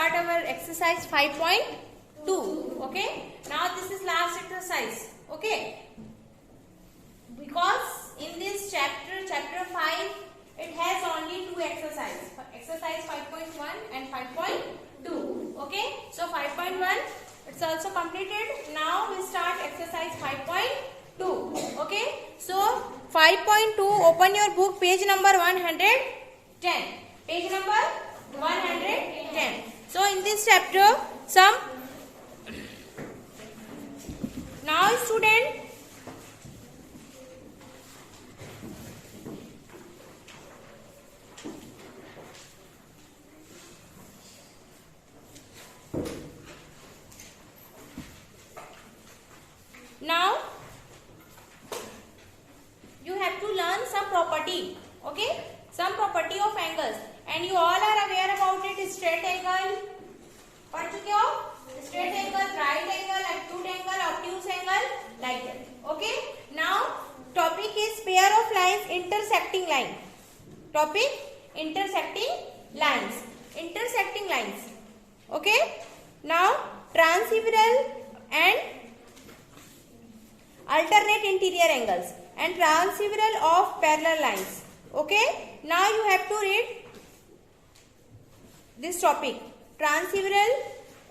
start our exercise 5.2. Okay, now this is last exercise. Okay, because in this chapter 5, it has only two exercises, exercise 5.1 and 5.2. Okay, so 5.1 it's also completed. Now we start exercise 5.2. Okay, so 5.2, open your book, page number 110. Page number 110. So in this chapter, some now student, now you have to learn some property. Okay, some property of angles, and you all are aware about it. Straight angle पढ़ चुके हो, straight angle, right angle, acute angle, obtuse angle, like that. Okay, now topic is pair of lines intersecting line. Topic intersecting lines. Intersecting lines. Okay, now transversal and alternate interior angles and transversal of parallel lines. Okay, now you have to read this topic: transversal,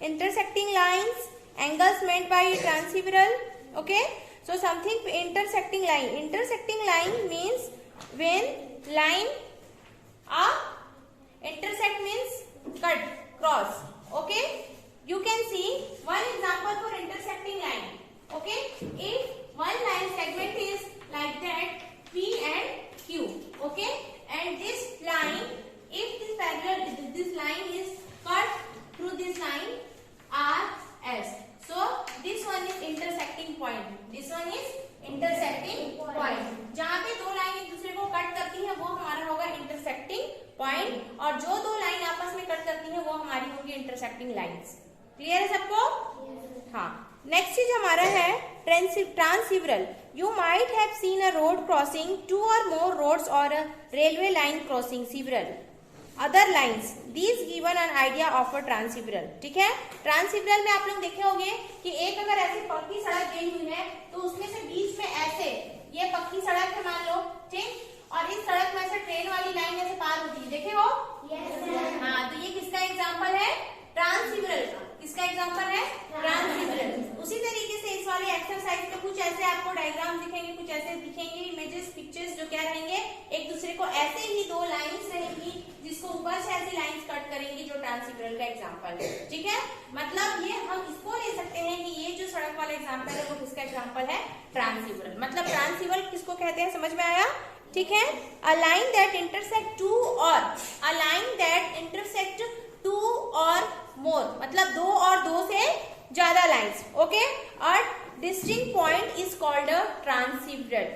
intersecting lines, angles made by transversal. Okay, so something intersecting line. Intersecting line means when line intersect means cut, cross. Okay, you can see one example for intersecting line. Okay, if one line segment is like that, P and Q. Okay, and this line, if this parallel, this line is cut through this line R S. So this one is intersecting point. This one is intersecting point. जहाँ पे दो line एक दूसरे को cut करती है वो हमारा होगा intersecting point, और जो दो लाइन आपस में कट करती है वो हमारी होगी intersecting lines. क्लियर है सबको? हाँ. नेक्स्ट चीज हमारा है transversal. You might have seen a road crossing two or more roads or railway line crossing several other lines. These given an idea of a transversal. ठीक है, ट्रांसवर्सल में आप लोग देखे होंगे कि एक अगर ऐसी पक्की सड़क गई हुई है तो उसमें से बीच में ऐसे ये पक्की सड़क है मान लो, ठीक, और इस सड़क में से ट्रेन वाली लाइन ऐसे पार होती है. देखे हो? हाँ, तो ये किसका एग्जाम्पल है? ट्रांसवर्सल का. किसका एग्जाम्पल है? ट्रांसवर्सल. उसी तरीके से इस वाले एक्सरसाइज में कुछ ऐसे आपको डायग्राम दिखेंगे, कुछ ऐसे दिखेंगे इमेजेस, पिक्चर्स, जो क्या रहेंगे, एक दूसरे को ऐसे ही दो लाइंस रहेंगी जिसको ऊपर से ऐसी लाइंस कट करेंगी, जो ट्रांसवर्सल का एग्जाम्पल है. ठीक है, मतलब ये हम इसको ले सकते हैं कि ये जो सड़क वाला एग्जाम्पल है वो किसका एग्जाम्पल है? ट्रांसवर्सल. मतलब ट्रांसवर्सल किसको कहते हैं, समझ में आया? ठीक है, a line that intersect two और a line that intersect two or more, मतलब दो और दो से ज्यादा लाइंस. ओके, और distinct point is called a transversal.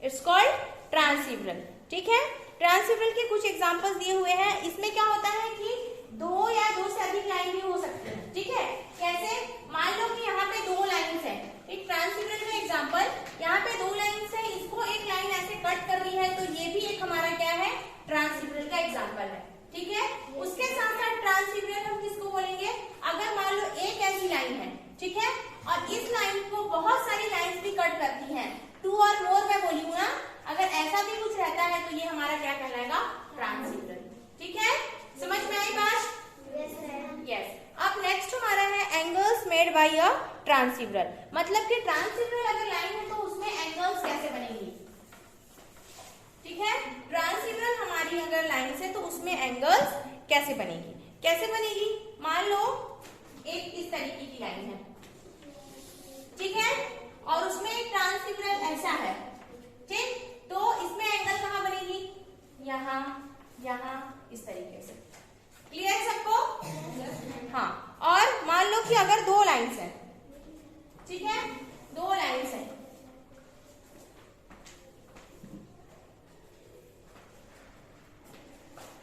It's called transversal. ठीक है, ट्रांसवर्सल के कुछ एग्जांपल्स दिए हुए हैं. इसमें क्या होता है कि दो या दो से अधिक लाइन भी हो सकती है. ठीक है, कैसे? मान लो कि यहाँ पे दो लाइंस है, एक ट्रांसवर्सल में एग्जाम्पल, यहाँ पे दो लाइंस है, इसको एक लाइन ऐसे कट कर रही है, तो ये भी एक हमारा क्या है? ट्रांसवर्सल का एग्जाम्पल है. ठीक है, उसके साथ साथ ट्रांसवर्सल हम किसको बोलेंगे? अगर मान लो एक ऐसी लाइन है, ठीक है, और इस लाइन को बहुत सारी लाइंस भी कट करती हैं, टू और मोर मैं बोली हूँ ना, अगर ऐसा भी कुछ रहता है तो ये हमारा क्या कहलाएगा? ट्रांसवर्सल. ठीक है, समझ में आई बात? यस. अब नेक्स्ट हमारा है angles made by a transversal. मतलब कि ट्रांसवर्सल अगर लाइन है तो उसमें एंगल्स कैसे बनेंगी. ठीक है, ट्रांसवर्सल हमारी अगर लाइन से तो उसमें एंगल्स कैसे बनेगी? कैसे बनेगी? मान लो एक इस तरीके की लाइन है, ठीक है, और उसमें एक ट्रांसवर्सल ऐसा है, ठीक, तो इसमें एंगल कहाँ बनेगी? यहाँ, यहाँ, इस तरीके से. क्लियर है सबको? हाँ, और मान लो कि अगर दो लाइंस है, ठीक है, दो लाइंस है,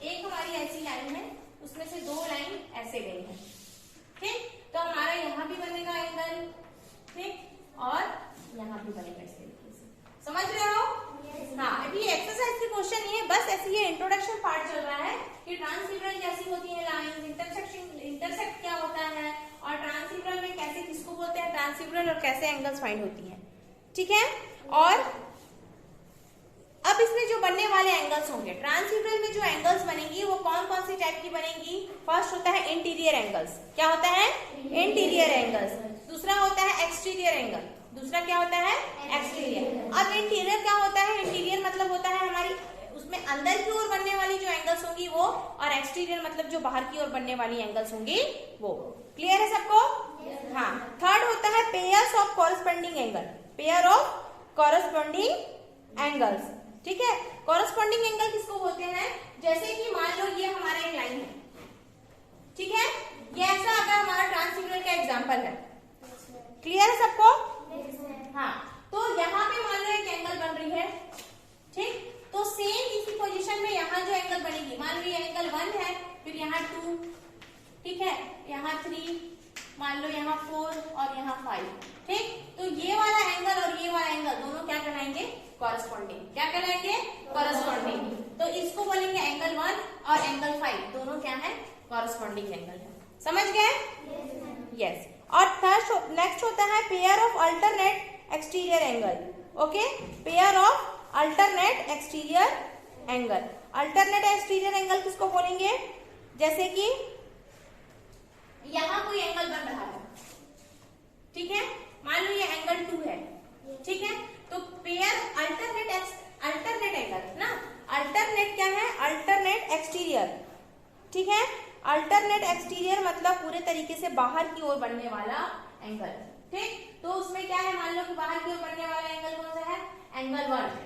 एक हमारी ऐसी लाइन है, उसमें से दो लाइन ऐसे गई है, ठीक, तो हमारा यहाँ भी बनेगा एंगल, ठीक, और यहाँ भी बनेगा इस तरीके से. समझ रहे हो? हाँ, अभी एक्सरसाइज की क्वेश्चन ये बस ऐसे ये इंट्रोडक्शन पार्ट चल रहा है कि ट्रांसवर्सल कैसी होती है लाइन, इंटरसेक्शन इंटरसेक्ट क्या होता है, और ट्रांसिवरल में कैसे किसको बोलते हैं ट्रांसिवरल, और कैसे एंगल्स फाइंड होती हैं, ठीक है। और अब इसमें जो बनने वाले एंगल्स होंगे, ट्रांसिवरल में जो एंगल्स बनेंगी वो कौन कौन सी टाइप की बनेंगी। फर्स्ट होता है इंटीरियर एंगल्स, क्या होता है इंटीरियर एंगल्स। दूसरा होता है एक्सटीरियर एंगल, दूसरा क्या होता है एक्सटीरियर। अब इंटीरियर क्या होता है, इंटीरियर मतलब होता है हमारी उसमें अंदर की ओर बनने वाली जो एंगल्स होंगी वो, और एक्सटीरियर मतलब जो बाहर की ओर बनने वाली एंगल्स होंगी वो। क्लियर है सबको? हाँ। थर्ड होता है pairs of corresponding angle, pair of corresponding angles, ठीक है। कॉरस्पॉन्डिंग एंगल किसको बोलते हैं, जैसे कि मान लो ये हमारा एक लाइन है, ठीक है, ये ऐसा अगर हमारा ट्रांसिवरल का एग्जांपल है। क्लियर है सबको? हाँ। तो यहाँ पे मान लो एक एंगल बन रही है, ठीक, तो सेम इसी पोजीशन में यहाँ जो एंगल बनेगी, मान लो ये एंगल 1 है, फिर यहाँ 2, ठीक है, यहाँ 3, मान लो यहाँ 4 और यहाँ 5, ठीक। तो ये वाला एंगल और ये वाला एंगल दोनों क्या कहलाएंगे, कॉरस्पॉन्डिंग। क्या कहलाएंगे, कॉरस्पॉन्डिंग। तो इसको बोलेंगे एंगल 1 और एंगल 5 दोनों क्या है, कॉरस्पॉन्डिंग एंगल है। समझ गए? यस। और थर्ड नेक्स्ट होता है pair of alternate exterior angle, okay, pair of alternate exterior angle. Alternate exterior angle किसको बोलेंगे, जैसे कि यहां कोई एंगल बन रहा है, ठीक है, मान लो ये एंगल 2 है, ठीक है, तो पेयर अल्टरनेट एंगल ना, अल्टरनेट क्या है, अल्टरनेट एक्सटीरियर, ठीक है। अल्टरनेट एक्सटीरियर मतलब पूरे तरीके से बाहर की ओर बनने वाला एंगल, ठीक। तो उसमें क्या है, मान लो कि बाहर की ओर बनने वाला एंगल कौन सा है, एंगल 1,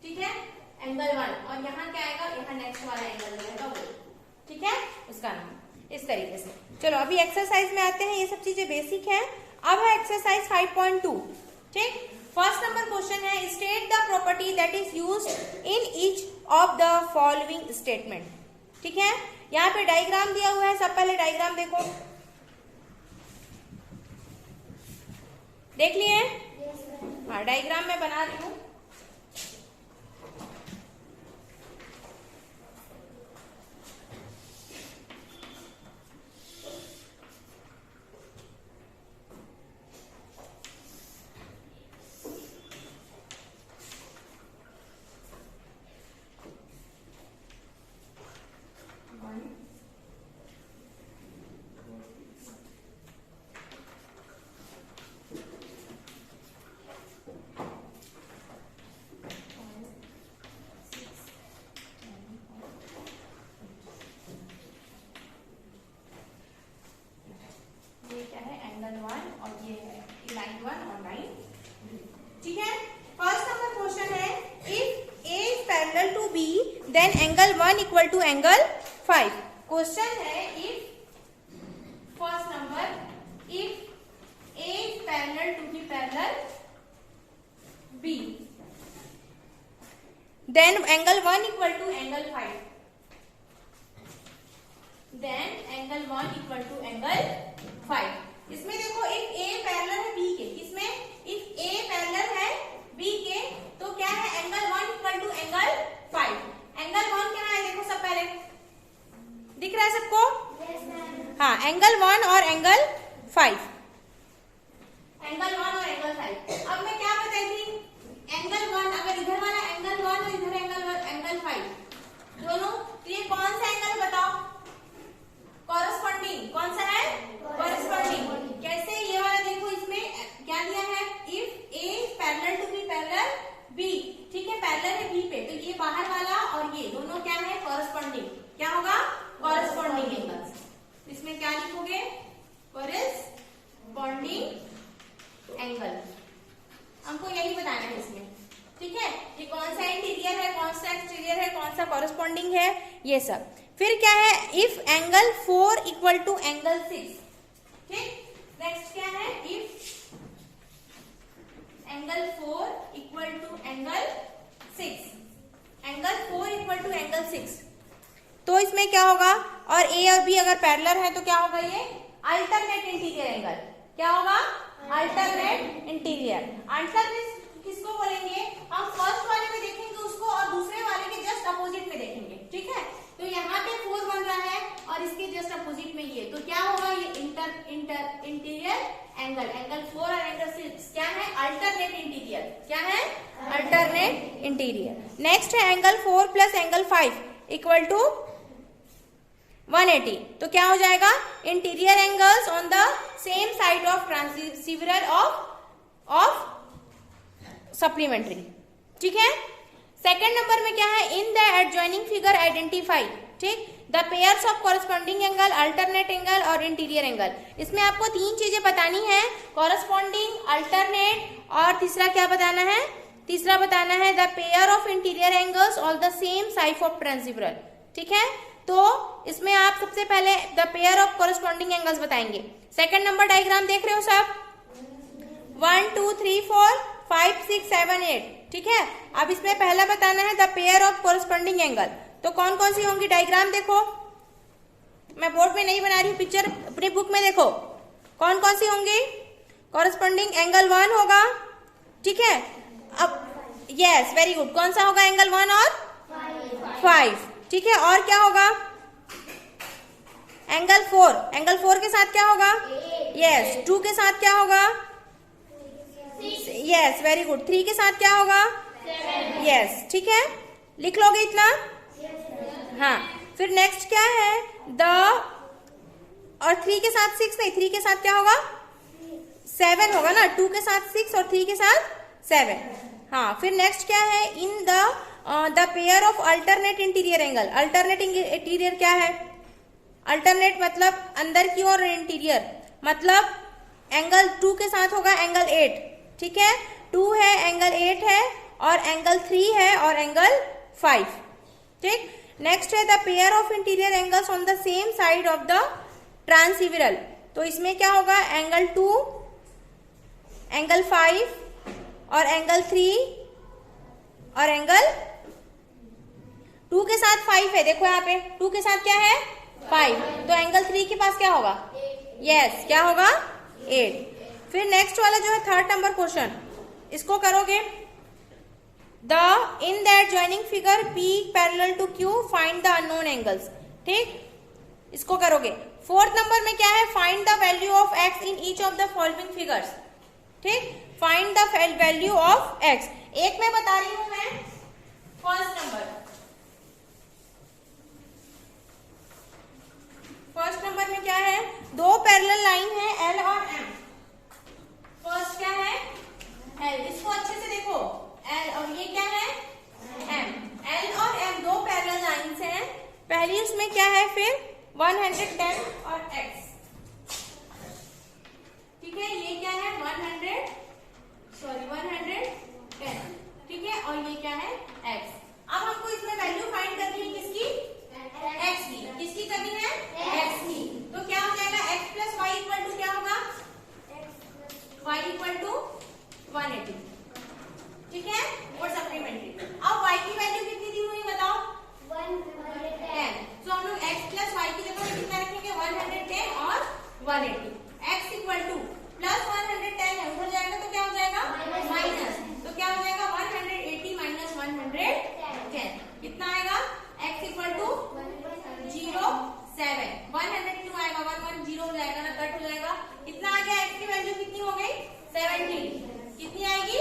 ठीक है, एंगल 1, और यहाँ क्या आएगा, यहाँ नेक्स्ट वाला एंगल रहेगा वो, ठीक है, उसका नाम इस तरीके से। चलो अभी एक्सरसाइज में आते हैं, ये सब चीजें बेसिक है। अब है एक्सरसाइज 5.2, ठीक। फर्स्ट नंबर क्वेश्चन है, state the property that is used in each of the following statement, ठीक है। यहाँ पे डायग्राम दिया हुआ है, सब पहले डायग्राम देखो, देख लिए? हाँ, डायग्राम मैं बना रही हूँ। एंगल 1 और ये है लाइन 1 और लाइन, ठीक है। फर्स्ट नंबर क्वेश्चन है, if A is parallel to B then angle 1 equal to angle 5। Question है, if first number, if A is parallel to B parallel B then angle 1 equal to angle 5, then angle 1 equal to angle 5। इसमें देखो, if A parallel है B के, किसमें, if A parallel है B के, तो क्या है, angle 1 equal to angle 5। Angle 1 क्या है, देखो सब पहले दिख रहा है सबको? हाँ, एंगल 1 और एंगल 5, एंगल 1 और एंगल 5। अब मैं क्या बताई थी, एंगल 1 अगर इधर वाला एंगल 1 और इधर एंगल 5 दोनों, तो ये कौन सा एंगल बताओ, कॉरस्पॉन्डिंग। कौन सा है, कॉरस्पॉन्डिंग। कैसे, ये वाला देखो, इसमें क्या दिया है, if A parallel to B parallel B, ठीक है, पैरेलल है बी पे, तो ये बाहर वाला और ये दोनों क्या है, कॉरस्पॉन्डिंग। क्या होगा, कॉरस्पॉन्डिंग एंगल्स। इसमें क्या लिखोगे, कॉरस्पॉन्डिंग एंगल, हमको यही बताना है इसमें, ठीक है। ये कौन सा इंटीरियर है, कौन सा एक्सटीरियर है, कौन सा कॉरस्पॉन्डिंग है, ये सब। फिर क्या है, if angle 4 equal to angle 6, ठीक। नेक्स्ट क्या है, if angle 4 equal to angle 6, angle 4 equal to angle 6, तो इसमें क्या होगा, और ए और बी अगर पैरेलल है तो क्या होगा, ये अल्टरनेट इंटीरियर एंगल। क्या होगा, अल्टरनेट इंटीरियर। अल्टरनेट किसको बोलेंगे, हम फर्स्ट वाले में देखेंगे उसको, और दूसरे वाले के जस्ट अपोजिट में देखेंगे, ठीक है। तो यहाँ पे 4 बन रहा है और इसके जस्ट अपोजिट में ये, तो क्या होगा, इंटीरियर एंगल, एंगल 4 और एंगल 6 क्या है? Alternate interior. क्या है? Alternate interior. नेक्स्ट है angle 4 plus angle 5 equal to 180। तो क्या हो जाएगा? Interior angles on the same side of transversal of supplementary. ठीक है। सेकेंड नंबर में क्या है? In the adjoining figure identify, ठीक, the pairs of corresponding angle, alternate angle और इंटीरियर एंगल। इसमें आपको 3 चीजें बतानी है, कॉरेस्पॉन्डिंग, अल्टरनेट और तीसरा क्या बताना है? तीसरा बताना है the pair of interior angles on the same side of transversal. ठीक है। तो इसमें आप सबसे पहले the pair of corresponding angles बताएंगे। सेकंड नंबर डायग्राम देख रहे हो सब? 1 2 3 4 5 6 7 8। ठीक है। अब इसमें पहला बताना है the pair of corresponding angle. तो कौन कौन सी होंगी? डायग्राम देखो, मैं बोर्ड में नहीं बना रही हूँ, पिक्चर अपनी बुक में देखो। कौन कौन सी होंगी? कॉरेस्पॉन्डिंग एंगल 1 होगा। ठीक है। अब यस, वेरी गुड। कौन सा होगा? एंगल 1 और 5। ठीक है। और क्या होगा? एंगल 4। एंगल 4 के साथ क्या होगा? यस। 2 के साथ क्या होगा? Yes, very good. 3 के साथ क्या होगा? यस। ठीक है, लिख लोगे इतना? हाँ। फिर नेक्स्ट क्या है? द और 3 के साथ 6 नहीं, 3 के साथ क्या होगा? 7 होगा ना। 2 के साथ 6 और 3 के साथ 7। हाँ। फिर नेक्स्ट क्या है? In the pair of alternate interior angle. Alternate interior क्या है? अल्टरनेट मतलब अंदर की ओर, इंटीरियर मतलब एंगल 2 के साथ होगा एंगल 8। ठीक है। 2 है, एंगल 8 है और एंगल 3 है और एंगल 5। ठीक। नेक्स्ट है the pair of interior angles on the same side of the transversal. तो इसमें क्या होगा? एंगल 2, एंगल 5 और एंगल 3 और एंगल 2 के साथ 5 है। देखो यहाँ पे 2 के साथ क्या है? 5। तो एंगल 3 के पास क्या होगा? यस, क्या होगा? 8। फिर नेक्स्ट वाला जो है थर्ड नंबर क्वेश्चन, इसको करोगे। The in that joining figure P parallel to Q find the unknown angles. ठीक, इसको करोगे। फोर्थ नंबर में क्या है? Find the value of x in each of the following figures. ठीक, find the value of x। एक में बता रही हूं मैं, फर्स्ट नंबर में क्या है? 2 पैरेलल लाइन है L और M। फर्स्ट क्या है? L। इसको अच्छे से देखो, L और ये क्या है? M। L और M 2 पैरेलल लाइन्स हैं। पहली उसमें क्या है? फिर 110 और x। ठीक है, ये क्या है? 110। ठीक है, और ये क्या है? x। अब हमको इसमें वैल्यू फाइंड करनी है किसकी? x की। किसकी करनी है? x की। तो क्या हो जाएगा? x plus Y equal to क्या होगा? y equal to 180। ठीक है, और सप्लीमेंट्री। अब y की वैल्यू कितनी दी हुई बताओ? 110। तो हम लोग x प्लस वाई की जगह कितना रखेंगे? 110 और 180। x इक्वल टू प्लस 110 है, उधर जाएगा तो क्या हो जाएगा? माइनस। तो क्या हो जाएगा? 180 माइनस 110 कितना आएगा? x equal to 0.7। 100 क्यों आएगा? 110 हो जाएगा ना, कट हो जाएगा। कितना आ गया? x की वैल्यू कितनी हो गई? 17। कितनी आएगी?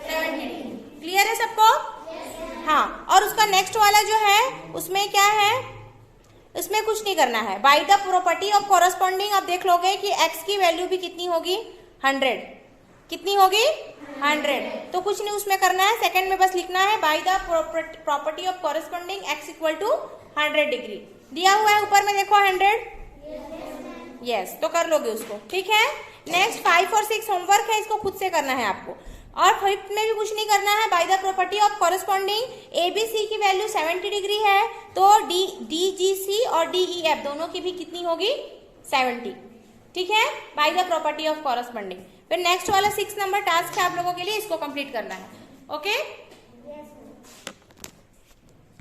17। क्लियर है सबको? हाँ। और उसका नेक्स्ट वाला जो है उसमें क्या है? इसमें कुछ नहीं करना है। By the property of corresponding आप देख लोगे कि x की वैल्यू भी कितनी होगी? 100। कितनी होगी? 100। तो कुछ नहीं उसमें करना है, सेकंड में बस लिखना है by the property of corresponding x equal to 100 degree. दिया हुआ है ऊपर में देखो 100। यस, तो कर लोगे उसको। ठीक है। नेक्स्ट 5 और 6 होमवर्क है, इसको खुद से करना है आपको। और 5th में भी कुछ नहीं करना है। By the property of corresponding ABC की वैल्यू 70 डिग्री है, तो DGC और DEF दोनों की भी कितनी होगी? 70। ठीक है, by the property of corresponding. फिर नेक्स्ट वाला 6 नंबर टास्क है आप लोगों के लिए, इसको कंप्लीट करना है। ओके।